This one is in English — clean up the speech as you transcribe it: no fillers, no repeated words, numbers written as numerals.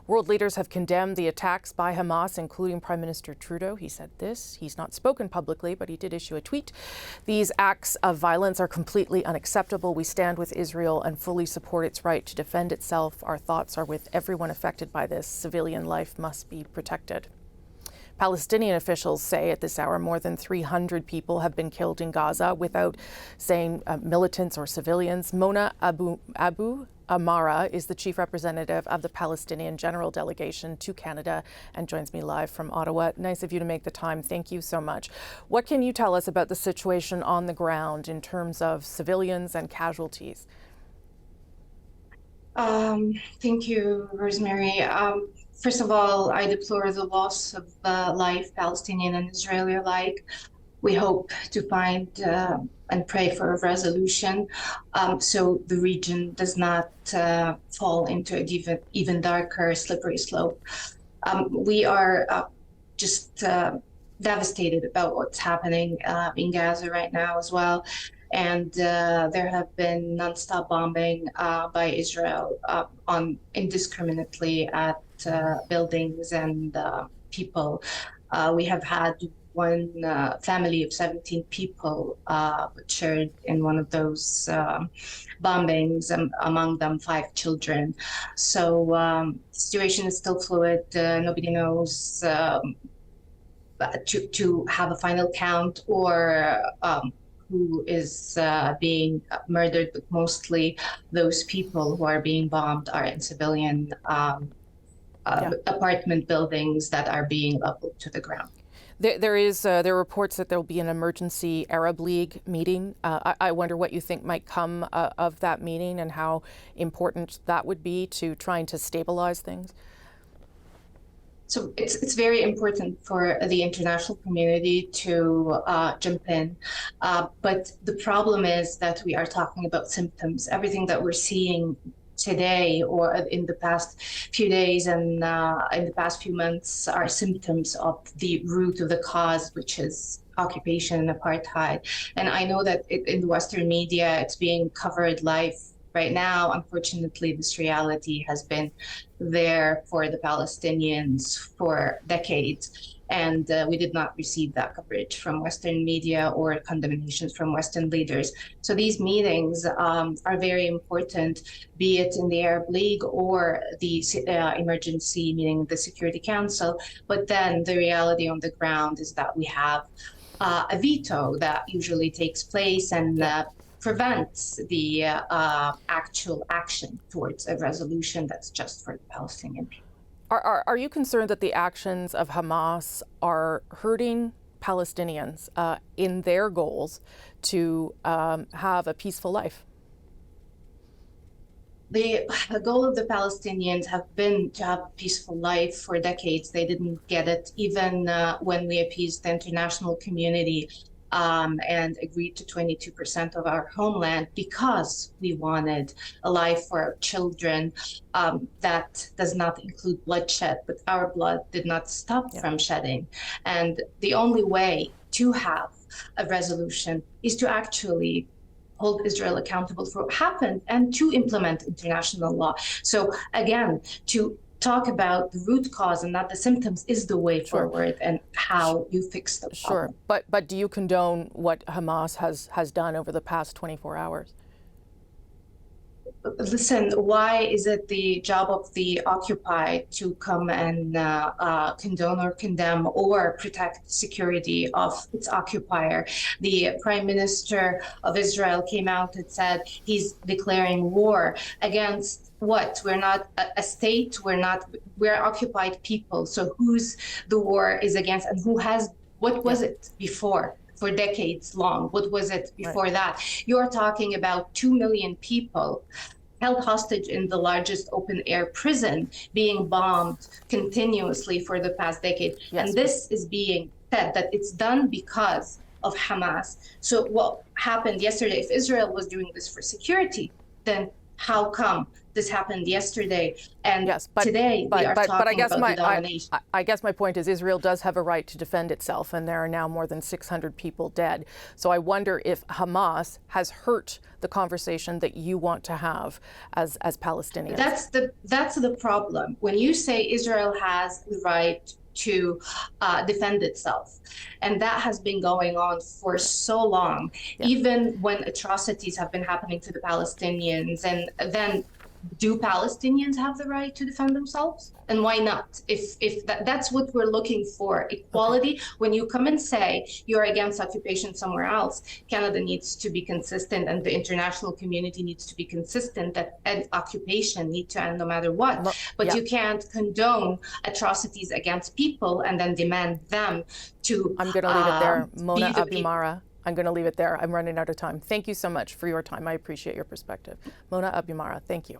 World leaders have condemned the attacks by Hamas, including Prime Minister Trudeau. He said this. He's not spoken publicly, but he did issue a tweet. These acts of violence are completely unacceptable. We stand with Israel and fully support its right to defend itself. Our thoughts are with everyone affected by this. Civilian life must be protected. Palestinian officials say at this hour more than 300 people have been killed in Gaza, without saying militants or civilians. Mona Abuamara is the chief representative of the Palestinian General Delegation to Canada and joins me live from Ottawa. Nice of you to make the time. Thank you so much. What can you tell us about the situation on the ground in terms of civilians and casualties? Thank you, Rosemary. First of all, I deplore the loss of life, Palestinian and Israeli alike. We hope to find and pray for a resolution so the region does not fall into an even darker, slippery slope. We are just devastated about what's happening in Gaza right now as well. And there have been nonstop bombing by Israel indiscriminately at buildings and people. We have had one family of 17 people butchered in one of those bombings, among them 5 children. So the situation is still fluid. Nobody knows to have a final count or who is being murdered, but mostly those people who are being bombed are in civilian apartment buildings that are being leveled to the ground. There are reports that there will be an emergency Arab League meeting. I wonder what you think might come of that meeting and how important that would be to trying to stabilize things. So it's very important for the international community to jump in. But the problem is that we are talking about symptoms. Everything that we're seeing today or in the past few days and in the past few months are symptoms of the root of the cause, which is occupation and apartheid. And I know that in the Western media, it's being covered live right now. Unfortunately, this reality has been there for the Palestinians for decades. And we did not receive that coverage from Western media or condemnations from Western leaders. So these meetings are very important, be it in the Arab League or the emergency meeting, the Security Council. But then the reality on the ground is that we have a veto that usually takes place and prevents the actual action towards a resolution that's just for the Palestinian people. Are you concerned that the actions of Hamas are hurting Palestinians in their goals to have a peaceful life? The goal of the Palestinians have been to have a peaceful life for decades. They didn't get it, even when we appeased the international community and agreed to 22% of our homeland because we wanted a life for our children that does not include bloodshed, but our blood did not stop from shedding. And the only way to have a resolution is to actually hold Israel accountable for what happened and to implement international law. So again, to talk about the root cause and not the symptoms is the way forward and how you fix the problem. Sure, but do you condone what Hamas has done over the past 24 hours? Listen, why is it the job of the occupied to come and condone or condemn or protect the security of its occupier? The Prime Minister of Israel came out and said he's declaring war against what? We're not a state, we're occupied people. So who's the war is against and who has, what was it before? For decades long. What was it before that? You're talking about 2 million people held hostage in the largest open air prison, being bombed continuously for the past decade. And this is being said that it's done because of Hamas. So what happened yesterday, if Israel was doing this for security, then how come this happened yesterday, and yes, but, today we are talking about the domination. I guess my point is Israel does have a right to defend itself, and there are now more than 600 people dead. So I wonder if Hamas has hurt the conversation that you want to have as Palestinians. That's the problem. When you say Israel has the right to defend itself, and that has been going on for so long, even when atrocities have been happening to the Palestinians, and then do Palestinians have the right to defend themselves? And why not? If that's what we're looking for, equality. Okay. When you come and say you're against occupation somewhere else, Canada needs to be consistent, and the international community needs to be consistent that occupation needs to end no matter what. But you can't condone atrocities against people and then demand them to. I'm going to leave it there, Mona Abuamara. I'm going to leave it there. I'm running out of time. Thank you so much for your time. I appreciate your perspective. Mona Abuamara, thank you.